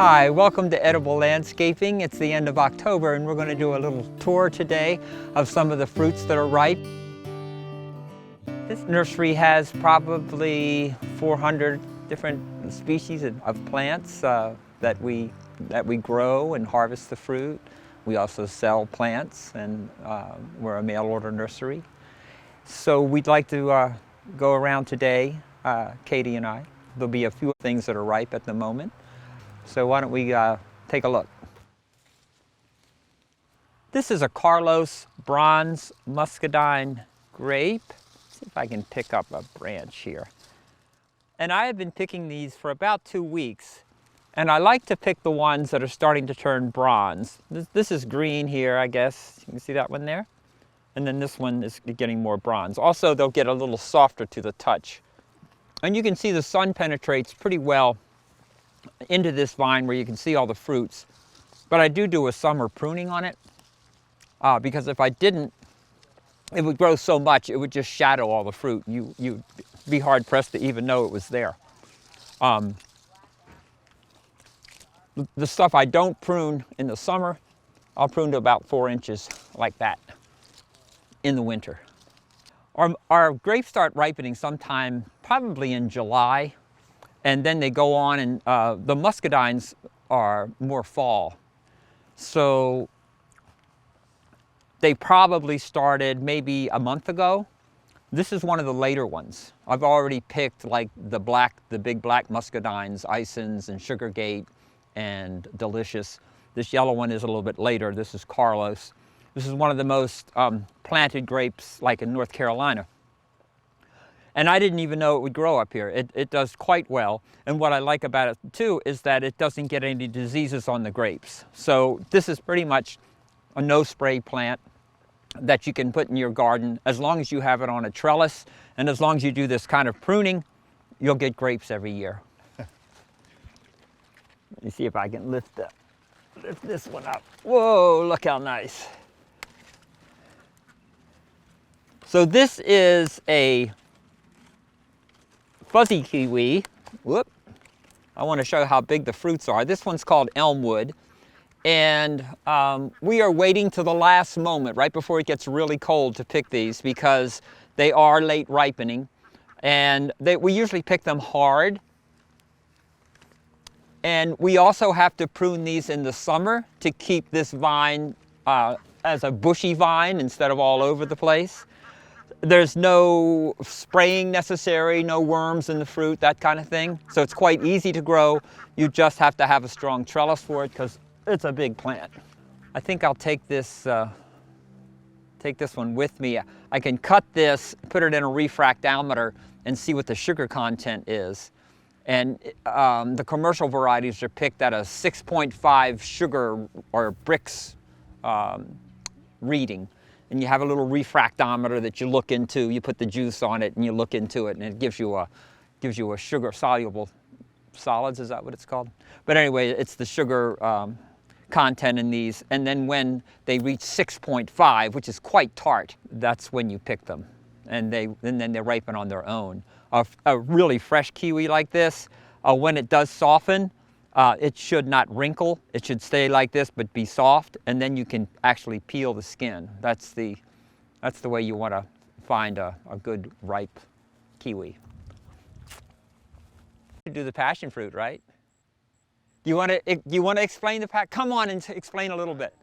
Hi, welcome to Edible Landscaping. It's the end of October and we're going to do a little tour today of some of the fruits that are ripe. This nursery has probably 400 different species of plants that we grow and harvest the fruit. We also sell plants, and we're a mail order nursery. So we'd like to go around today, Katie and I. There'll be a few things that are ripe at the moment. So why don't we take a look. This is a Carlos Bronze Muscadine grape. Let's see if I can pick up a branch here. And I have been picking these for about 2 weeks. And I like to pick the ones that are starting to turn bronze. This is green here, I guess. You can see that one there. And then this one is getting more bronze. Also, they'll get a little softer to the touch. And you can see the sun penetrates pretty well into this vine where you can see all the fruits. But I do a summer pruning on it because if I didn't, it would grow so much it would just shadow all the fruit. You'd be hard pressed to even know it was there. The stuff I don't prune in the summer, I'll prune to about 4 inches like that in the winter. Our grapes start ripening sometime probably in July. And then they go on, and the muscadines are more fall. So they probably started maybe a month ago. This is one of the later ones. I've already picked like the big black muscadines, Isons and Sugargate and Delicious. This yellow one is a little bit later. This is Carlos. This is one of the most planted grapes like in North Carolina. And I didn't even know it would grow up here. It does quite well. And what I like about it too is that it doesn't get any diseases on the grapes. So this is pretty much a no-spray plant that you can put in your garden as long as you have it on a trellis. And as long as you do this kind of pruning, you'll get grapes every year. Let me see if I can lift this one up. Whoa, look how nice. So this is a fuzzy kiwi. Whoop. I want to show how big the fruits are. This one's called Elmwood. And we are waiting to the last moment, right before it gets really cold, to pick these because they are late ripening. And we usually pick them hard. And we also have to prune these in the summer to keep this vine as a bushy vine instead of all over the place. There's no spraying necessary, no worms in the fruit, that kind of thing. So it's quite easy to grow. You just have to have a strong trellis for it because it's a big plant. I think I'll take this one with me. I can cut this, put it in a refractometer, and see what the sugar content is. And the commercial varieties are picked at a 6.5 sugar or Brix reading. And you have a little refractometer that you look into. You put the juice on it and you look into it, and it gives you a sugar soluble solids. Is that what it's called? But anyway, it's the sugar content in these. And then when they reach 6.5, which is quite tart, that's when you pick them, and then they ripen on their own. A really fresh kiwi like this, when it does soften, it should not wrinkle. It should stay like this, but be soft, and then you can actually peel the skin. That's the way you want to find a good ripe kiwi. You do the passion fruit, right? You want to explain the Come on and explain a little bit.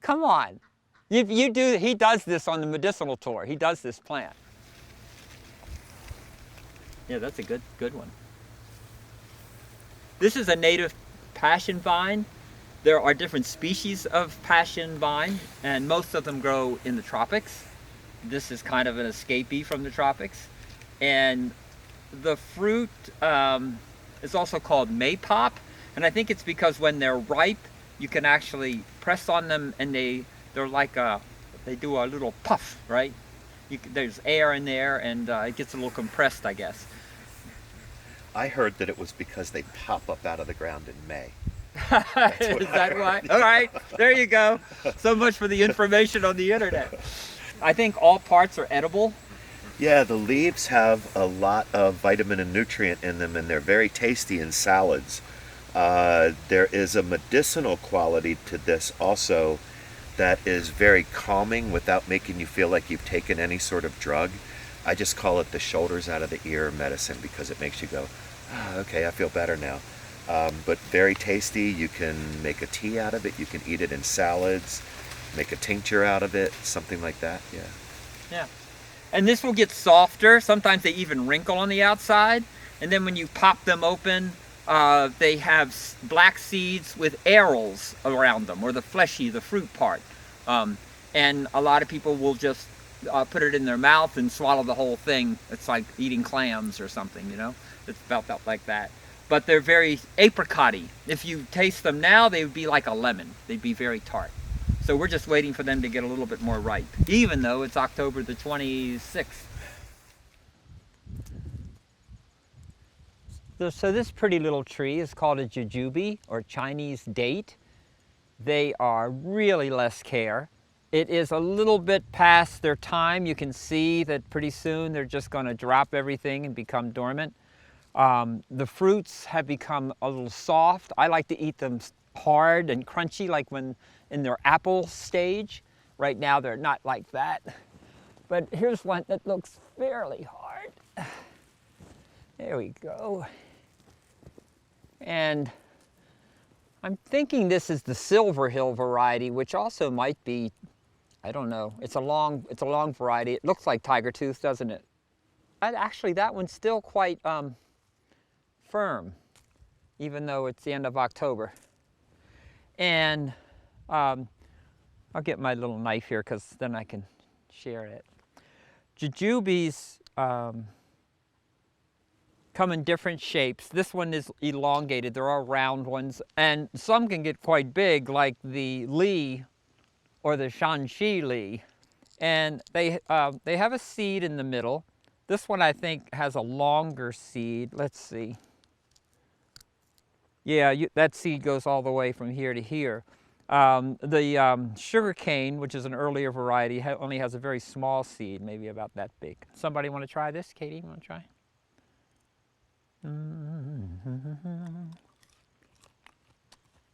Come on. You do. He does this on the medicinal tour. He does this plant. Yeah, that's a good one. This is a native passion vine. There are different species of passion vine, and most of them grow in the tropics. This is kind of an escapee from the tropics. And the fruit is also called maypop, and I think it's because when they're ripe, you can actually press on them, and they're like they do a little puff, right? There's air in there, and it gets a little compressed, I guess. I heard that it was because they pop up out of the ground in May. Is that why? All right, there you go. So much for the information on the internet. I think all parts are edible. Yeah, the leaves have a lot of vitamin and nutrient in them, and they're very tasty in salads. There is a medicinal quality to this also that is very calming without making you feel like you've taken any sort of drug. I just call it the shoulders out of the ear medicine because it makes you go, ah, okay, I feel better now. But very tasty. You can make a tea out of it. You can eat it in salads, make a tincture out of it, something like that. Yeah. Yeah. And this will get softer. Sometimes they even wrinkle on the outside. And then when you pop them open, they have black seeds with arils around them, or the fleshy, the fruit part. And a lot of people will just put it in their mouth and swallow the whole thing. It's like eating clams or something, you know? It's felt like that. But they're very apricot-y. If you taste them now, they would be like a lemon. They'd be very tart. So we're just waiting for them to get a little bit more ripe, even though it's October the 26th. So this pretty little tree is called a jujube, or Chinese date. They are really less care. It is a little bit past their time. You can see that pretty soon they're just going to drop everything and become dormant. The fruits have become a little soft. I like to eat them hard and crunchy, like when in their apple stage. Right now they're not like that. But here's one that looks fairly hard. There we go. And I'm thinking this is the Silver Hill variety, which also might be, I don't know, it's a long variety. It looks like tiger tooth, doesn't it? Actually, that one's still quite firm, even though it's the end of October. And I'll get my little knife here because then I can share it. Jujubes come in different shapes. This one is elongated. There are round ones, and some can get quite big, like the Li or the Shanxi Li. And they have a seed in the middle. This one I think has a longer seed. Let's see. Yeah, that seed goes all the way from here to here. The sugar cane, which is an earlier variety, only has a very small seed, maybe about that big. Somebody want to try this? Katie, you want to try?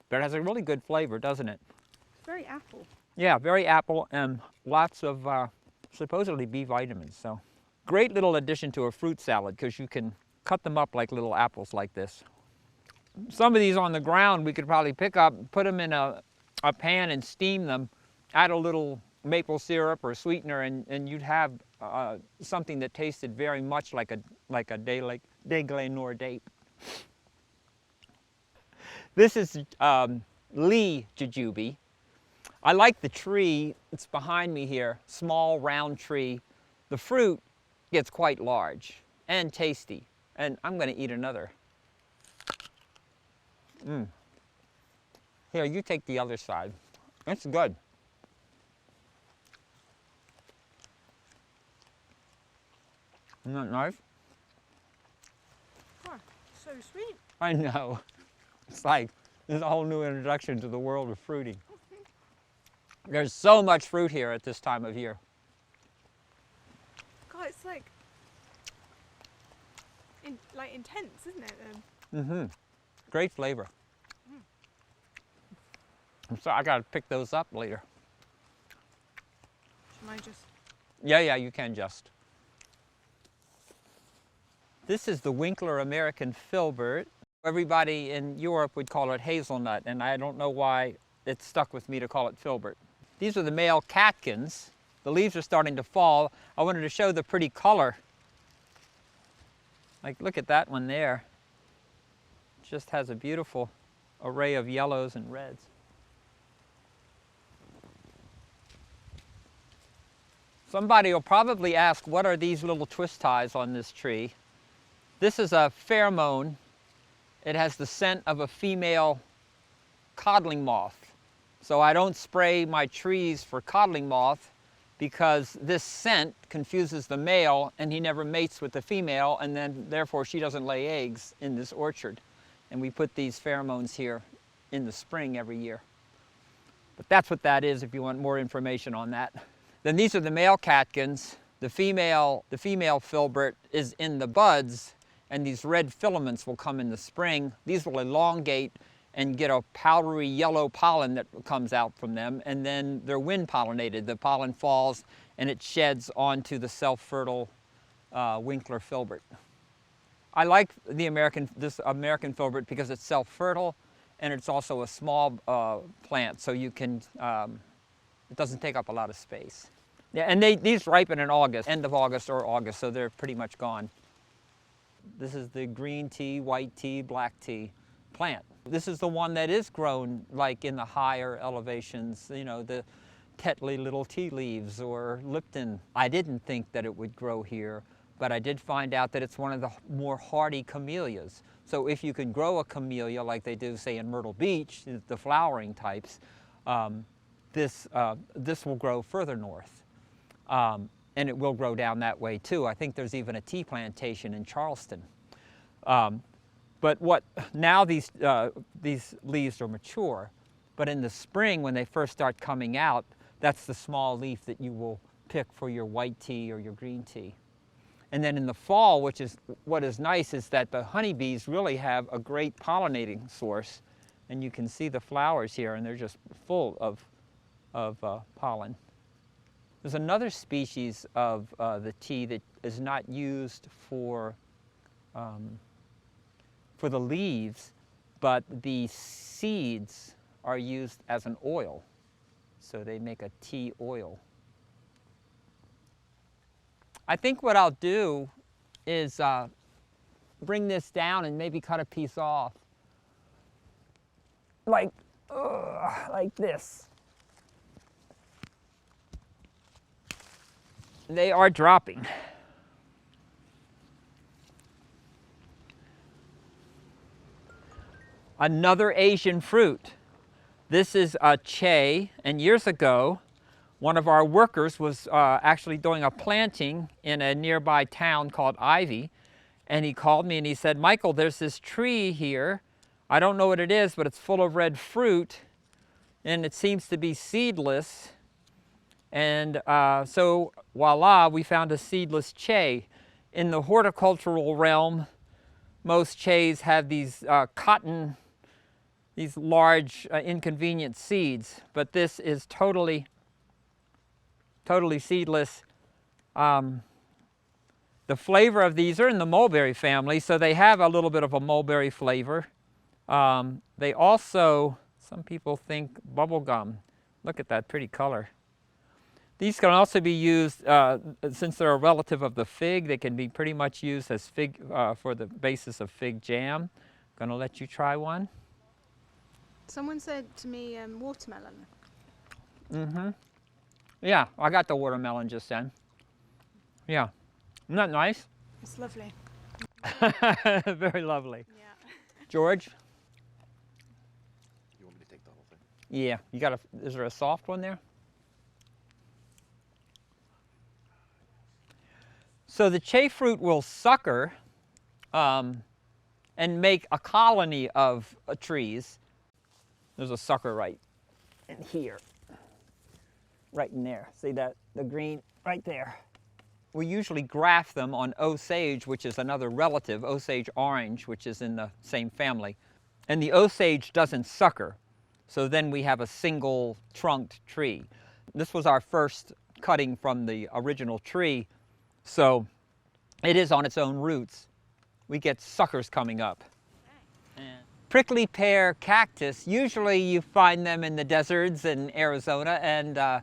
But it has a really good flavor, doesn't it? It's very apple. Yeah, very apple and lots of supposedly B vitamins. So great little addition to a fruit salad because you can cut them up like little apples like this. Some of these on the ground we could probably pick up, put them in a pan and steam them, add a little maple syrup or sweetener, and you'd have something that tasted very much like a Deglenor date. This is Li jujube. I like the tree. It's behind me here. Small, round tree. The fruit gets quite large and tasty. And I'm going to eat another. Here, you take the other side. It's good. Isn't that nice? Oh, so sweet. I know. It's like there's a whole new introduction to the world of fruiting. There's so much fruit here at this time of year. God, it's like intense, isn't it? Mm-hmm. Great flavor. So I gotta pick those up later. Should I just? Yeah, you can just. This is the Winkler American filbert. Everybody in Europe would call it hazelnut, and I don't know why it stuck with me to call it filbert. These are the male catkins. The leaves are starting to fall. I wanted to show the pretty color. Like, look at that one there. It just has a beautiful array of yellows and reds. Somebody will probably ask, what are these little twist ties on this tree? This is a pheromone. It has the scent of a female codling moth. So I don't spray my trees for codling moth because this scent confuses the male and he never mates with the female, and then therefore she doesn't lay eggs in this orchard. And we put these pheromones here in the spring every year. But that's what that is if you want more information on that. Then these are the male catkins. The female filbert is in the buds, and these red filaments will come in the spring. These will elongate and get a powdery yellow pollen that comes out from them, and then they're wind pollinated. The pollen falls and it sheds onto the self-fertile Winkler filbert. I like this American filbert because it's self-fertile and it's also a small plant, so you can, it doesn't take up a lot of space. Yeah, and these ripen in August, end of August or August, so they're pretty much gone. This is the green tea, white tea, black tea plant. This is the one that is grown like in the higher elevations, you know, the Tetley little tea leaves or Lipton. I didn't think that it would grow here, but I did find out that it's one of the more hardy camellias. So if you can grow a camellia like they do, say, in Myrtle Beach, the flowering types, this will grow further north. And it will grow down that way too. I think there's even a tea plantation in Charleston. But now these leaves are mature, but in the spring when they first start coming out, that's the small leaf that you will pick for your white tea or your green tea. And then in the fall, what is nice is that the honeybees really have a great pollinating source, and you can see the flowers here, and they're just full of pollen. There's another species of the tea that is not used for the leaves, but the seeds are used as an oil. So they make a tea oil. I think what I'll do is bring this down and maybe cut a piece off. Like this. They are dropping. Another Asian fruit. This is a che, and years ago, one of our workers was actually doing a planting in a nearby town called Ivy, and he called me and he said, "Michael, there's this tree here. I don't know what it is, but it's full of red fruit, and it seems to be seedless." And so, voila, we found a seedless che. In the horticultural realm, most ches have these these large, inconvenient seeds, but this is totally seedless. The flavor of these are in the mulberry family, so they have a little bit of a mulberry flavor. They also, some people think bubblegum. Look at that pretty color. These can also be used, since they're a relative of the fig, they can be pretty much used as fig, for the basis of fig jam. Gonna let you try one. Someone said to me watermelon. Mm-hmm. Yeah, I got the watermelon just then. Yeah. Isn't that nice? It's lovely. Very lovely. Yeah. George? You want me to take the whole thing? Yeah. You got is there a soft one there? So the che fruit will sucker and make a colony of trees. There's a sucker right in here, right in there. See that, the green right there. We usually graft them on Osage, which is another relative, Osage orange, which is in the same family. And the Osage doesn't sucker, so then we have a single trunked tree. This was our first cutting from the original tree, so it is on its own roots. We get suckers coming up. Prickly pear cactus, usually you find them in the deserts in Arizona, and I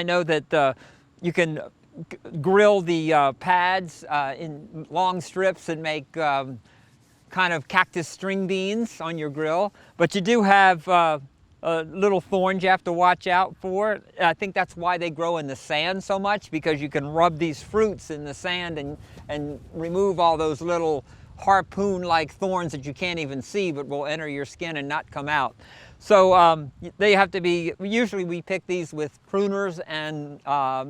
know that you can grill the pads in long strips and make kind of cactus string beans on your grill, but you do have little thorns you have to watch out for. I think that's why they grow in the sand so much, because you can rub these fruits in the sand and remove all those little harpoon-like thorns that you can't even see but will enter your skin and not come out. So they have to be, usually we pick these with pruners and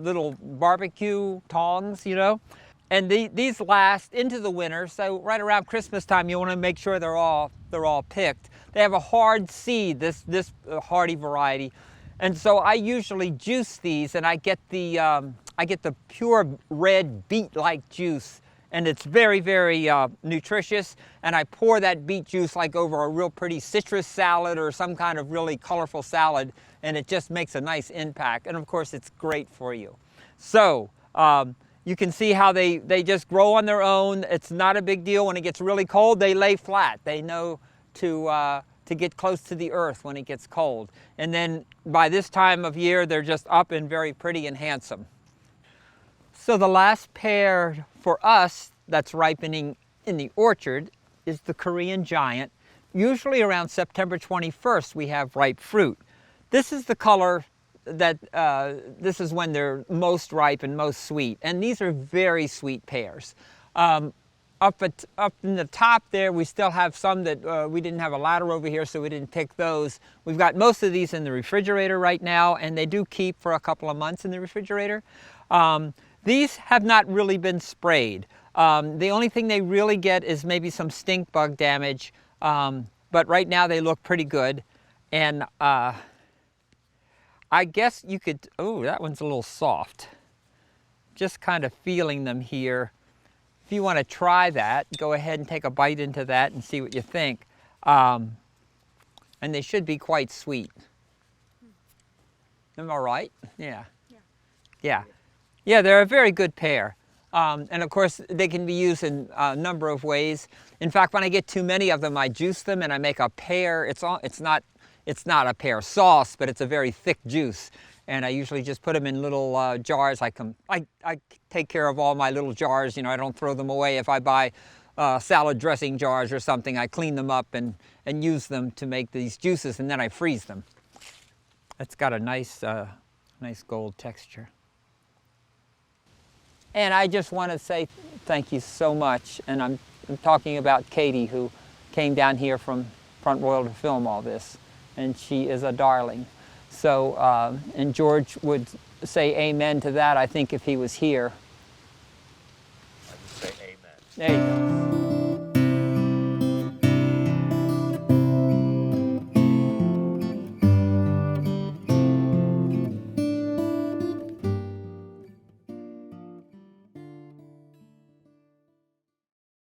little barbecue tongs, you know. And these last into the winter, so right around Christmas time you want to make sure they're all picked. They have a hard seed, this hardy variety. And so I usually juice these, and I get the pure red beet-like juice, and it's very, very nutritious. And I pour that beet juice like over a real pretty citrus salad or some kind of really colorful salad, and it just makes a nice impact. And of course, it's great for you. So you can see how they just grow on their own. It's not a big deal. When it gets really cold, they lay flat. They know to get close to the earth when it gets cold. And then by this time of year, they're just up and very pretty and handsome. So the last pear for us that's ripening in the orchard is the Korean Giant. Usually around September 21st, we have ripe fruit. This is the color that, this is when they're most ripe and most sweet. And these are very sweet pears. Up in the top there, we still have some that we didn't have a ladder over here, so we didn't pick those. We've got most of these in the refrigerator right now, and they do keep for a couple of months in the refrigerator. These have not really been sprayed. The only thing they really get is maybe some stink bug damage, but right now they look pretty good. And I guess you could, oh, that one's a little soft. Just kind of feeling them here. If you want to try that, go ahead and take a bite into that and see what you think. And they should be quite sweet. Am I right? Yeah. Yeah. Yeah, they're a very good pear. And of course, they can be used in a number of ways. In fact, when I get too many of them, I juice them and I make a pear. It's not a pear sauce, but it's a very thick juice. And I usually just put them in little jars. I take care of all my little jars. You know, I don't throw them away. If I buy salad dressing jars or something, I clean them up and use them to make these juices, and then I freeze them. It's got a nice gold texture. And I just want to say thank you so much. And I'm talking about Katie, who came down here from Front Royal to film all this. And she is a darling. So, and George would say amen to that, I think, if he was here. I would say amen. There you go.